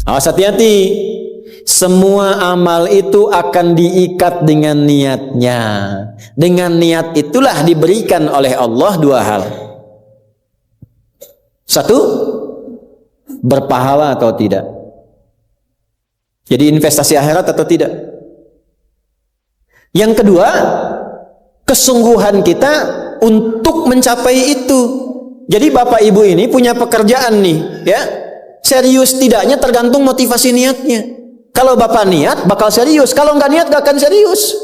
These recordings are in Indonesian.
Awas, hati-hati. Semua amal itu akan diikat dengan niatnya. Dengan niat itulah diberikan oleh Allah dua hal. Satu, berpahala atau tidak. Jadi investasi akhirat atau tidak. Yang kedua, kesungguhan kita untuk mencapai itu. Jadi bapak ibu ini punya pekerjaan nih, ya. Serius tidaknya tergantung motivasi niatnya. Kalau bapak niat, bakal serius. Kalau nggak niat, nggak akan serius.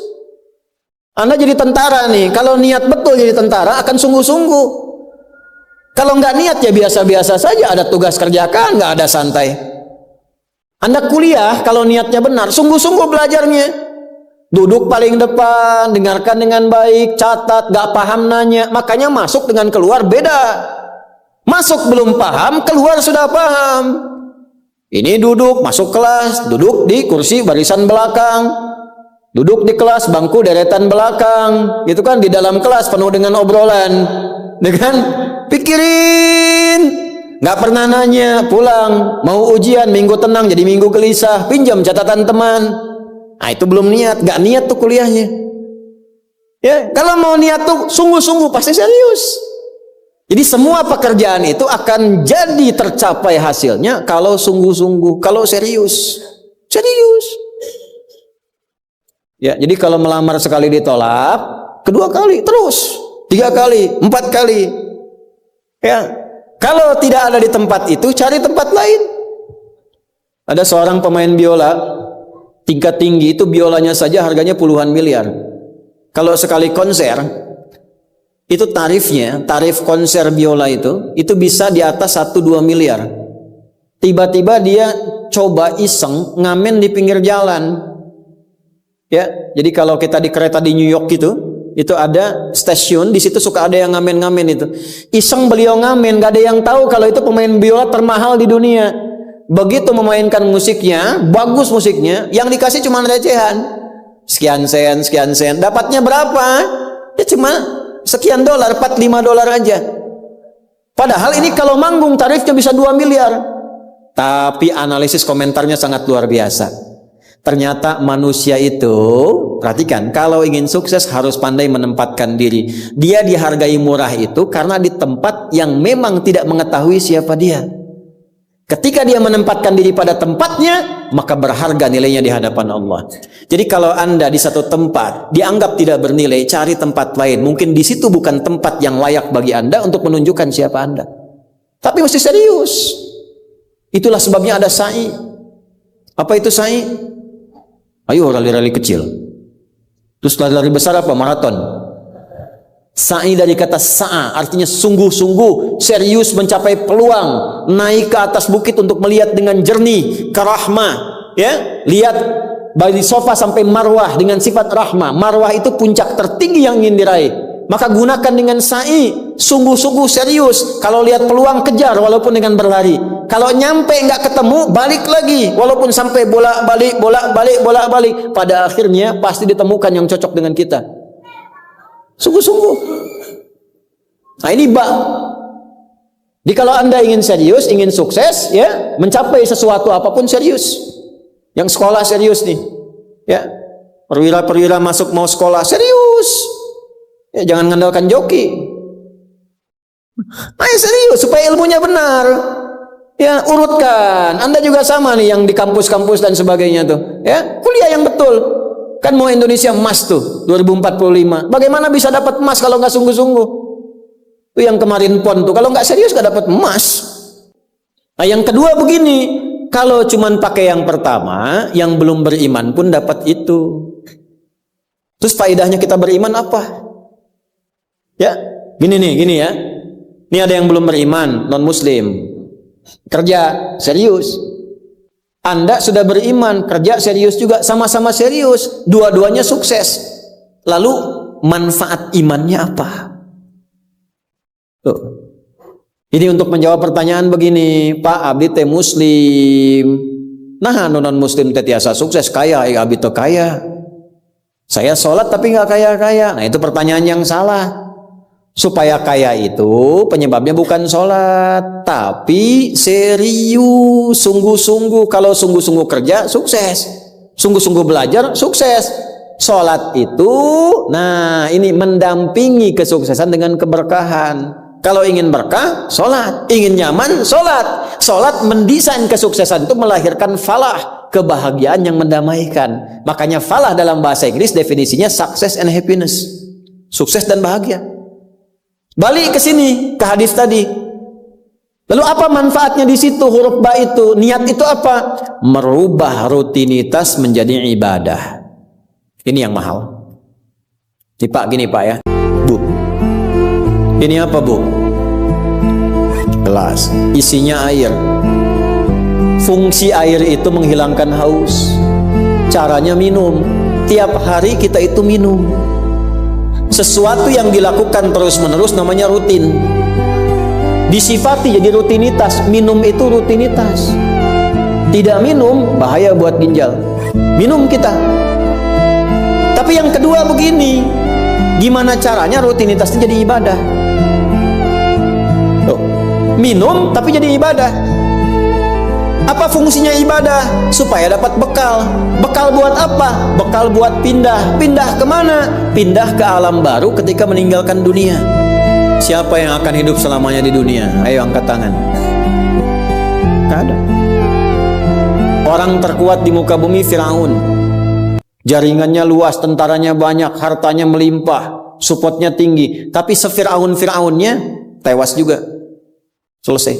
Anda jadi tentara nih. Kalau niat betul jadi tentara, akan sungguh-sungguh. Kalau nggak niat, ya biasa-biasa saja. Ada tugas kerjakan, nggak ada santai. Anda kuliah, kalau niatnya benar, sungguh-sungguh belajarnya. Duduk paling depan, dengarkan dengan baik, catat, nggak paham nanya. Makanya masuk dengan keluar beda. Masuk belum paham, keluar sudah paham. Ini duduk, masuk kelas, duduk di kursi barisan belakang, duduk di kelas, bangku deretan belakang, gitu kan, di dalam kelas penuh dengan obrolan, dengan pikirin, nggak pernah nanya, pulang, mau ujian, minggu tenang, jadi minggu gelisah, pinjam catatan teman. Nah itu belum niat, nggak niat tuh kuliahnya. Ya, kalau mau niat tuh sungguh-sungguh, pasti serius. Jadi semua pekerjaan itu akan jadi tercapai hasilnya kalau sungguh-sungguh, kalau serius. Serius. Ya, jadi kalau melamar sekali ditolak, kedua kali, terus, 3 kali, 4 kali. Ya, kalau tidak ada di tempat itu, cari tempat lain. Ada seorang pemain biola, tingkat tinggi itu biolanya saja harganya puluhan miliar. Kalau sekali konser, itu tarif konser biola itu bisa di atas 1-2 miliar. Tiba-tiba dia coba iseng ngamen di pinggir jalan. Ya, jadi kalau kita di kereta di New York itu ada stasiun, di situ suka ada yang ngamen-ngamen itu. Iseng beliau ngamen, gak ada yang tahu kalau itu pemain biola termahal di dunia. Begitu memainkan musiknya, bagus musiknya, yang dikasih cuma recehan. Sekian sen. Dapatnya berapa? Ya cuma sekian dolar, 4-5 dolar aja. Padahal ini kalau manggung tarifnya bisa 2 miliar. Tapi analisis komentarnya sangat luar biasa. Ternyata manusia itu, perhatikan, kalau ingin sukses harus pandai menempatkan diri. Dia dihargai murah itu karena di tempat yang memang tidak mengetahui siapa dia. Ketika dia menempatkan diri pada tempatnya, maka berharga nilainya di hadapan Allah. Jadi kalau Anda di satu tempat dianggap tidak bernilai, cari tempat lain. Mungkin di situ bukan tempat yang layak bagi Anda untuk menunjukkan siapa Anda. Tapi mesti serius. Itulah sebabnya ada sa'i. Apa itu sa'i? Ayo rali-rali kecil. Terus lari-lari besar apa? Maraton. Sa'i dari kata sa'a, artinya sungguh-sungguh, serius mencapai peluang, naik ke atas bukit untuk melihat dengan jernih ke rahmah, ya, lihat dari sofa sampai marwah dengan sifat rahmah. Marwah itu puncak tertinggi yang ingin diraih. Maka gunakan dengan sa'i, sungguh-sungguh serius. Kalau lihat peluang kejar walaupun dengan berlari. Kalau nyampe nggak ketemu, balik lagi walaupun sampai bolak-balik. Pada akhirnya pasti ditemukan yang cocok dengan kita. Sungguh-sungguh. Nah ini Jadi kalau Anda ingin serius, ingin sukses, ya, mencapai sesuatu apapun serius. Yang sekolah serius nih, ya, perwira masuk mau sekolah serius, ya, jangan mengandalkan joki. Ayo serius supaya ilmunya benar. Ya, urutkan. Anda juga sama nih yang di kampus-kampus dan sebagainya tuh, ya, kuliah yang betul. Kan mau Indonesia emas tuh 2045. Bagaimana bisa dapat emas kalau nggak sungguh-sungguh? Itu yang kemarin PON tuh, kalau nggak serius nggak dapat emas. Nah yang kedua begini, kalau cuman pakai yang pertama, yang belum beriman pun dapat itu. Terus faedahnya kita beriman apa? Ya, gini ya. Ini ada yang belum beriman, non muslim, kerja serius. Anda sudah beriman, kerja serius juga, sama-sama serius, dua-duanya sukses. Lalu manfaat imannya apa? Tuh. Ini untuk menjawab pertanyaan begini, Pak, abdi teh muslim. Nah, non muslim teh tiasa sukses, kaya, abdi teh kaya. Saya sholat tapi nggak kaya-kaya. Nah, itu pertanyaan yang salah. Supaya kaya itu penyebabnya bukan sholat, tapi serius, sungguh-sungguh. Kalau sungguh-sungguh kerja, sukses. Sungguh-sungguh belajar, sukses. Sholat itu, nah ini mendampingi kesuksesan dengan keberkahan. Kalau ingin berkah, sholat. Ingin nyaman, sholat. Sholat mendesain kesuksesan itu melahirkan falah, kebahagiaan yang mendamaikan. Makanya falah dalam bahasa Inggris definisinya success and happiness. Sukses dan bahagia. Balik ke sini, ke hadis tadi. Lalu apa manfaatnya di situ huruf ba itu? Niat itu apa? Merubah rutinitas menjadi ibadah. Ini yang mahal. Nih Pak, gini Pak ya. Bu. Ini apa Bu? Gelas. Isinya air. Fungsi air itu menghilangkan haus. Caranya minum. Tiap hari kita itu minum. Sesuatu yang dilakukan terus-menerus namanya rutin. Disifati jadi rutinitas. Minum itu rutinitas. Tidak minum bahaya buat ginjal. Minum kita. Tapi yang kedua begini, gimana caranya rutinitasnya jadi ibadah? Tuh, minum tapi jadi ibadah. Apa fungsinya ibadah? Supaya dapat bekal. Bekal buat apa? Bekal buat pindah. Pindah kemana? Pindah ke alam baru ketika meninggalkan dunia. Siapa yang akan hidup selamanya di dunia? Ayo angkat tangan. Gak ada. Orang terkuat di muka bumi Firaun. Jaringannya luas, tentaranya banyak, hartanya melimpah, supportnya tinggi. Tapi se-Firaun-Firaunnya tewas juga. Selesai.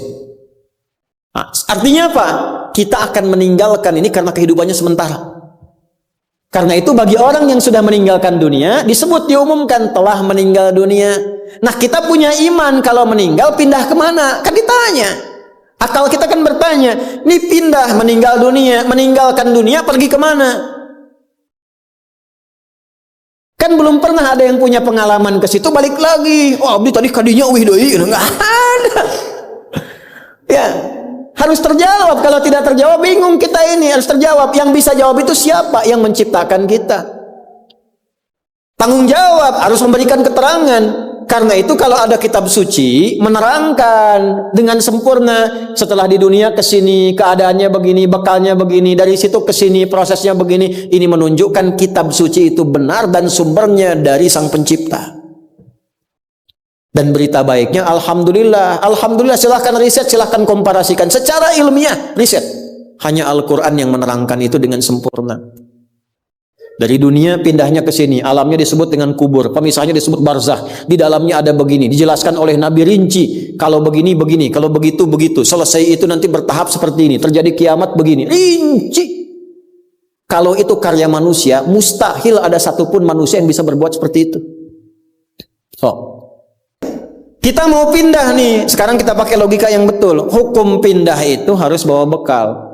Nah, artinya apa? Kita akan meninggalkan ini karena kehidupannya sementara. Karena itu bagi orang yang sudah meninggalkan dunia, disebut diumumkan telah meninggal dunia. Nah kita punya iman kalau meninggal pindah kemana? Kan ditanya. Akal kita kan bertanya, ini pindah meninggal dunia, meninggalkan dunia pergi kemana? Kan belum pernah ada yang punya pengalaman ke situ balik lagi. Oh abdi tadi kadinya wih doi, nggak ada. Ya. Harus terjawab. Kalau tidak terjawab bingung kita ini. Harus terjawab. Yang bisa jawab itu siapa? Yang menciptakan kita. Tanggung jawab. Harus memberikan keterangan. Karena itu kalau ada kitab suci menerangkan dengan sempurna. Setelah di dunia ke sini keadaannya begini, bekalnya begini, dari situ ke sini prosesnya begini. Ini menunjukkan kitab suci itu benar dan sumbernya dari Sang Pencipta. Dan berita baiknya, Alhamdulillah, Alhamdulillah, silahkan riset, silahkan komparasikan. Secara ilmiah, riset. Hanya Al-Quran yang menerangkan itu dengan sempurna. Dari dunia pindahnya ke sini, alamnya disebut dengan kubur, pemisahnya disebut barzakh. Di dalamnya ada begini, dijelaskan oleh Nabi rinci. Kalau begini, begini, kalau begitu, begitu. Selesai itu nanti bertahap seperti ini. Terjadi kiamat begini, rinci. Kalau itu karya manusia, mustahil ada satupun manusia yang bisa berbuat seperti itu. Kita mau pindah nih, sekarang kita pakai logika yang betul. Hukum pindah itu harus bawa bekal.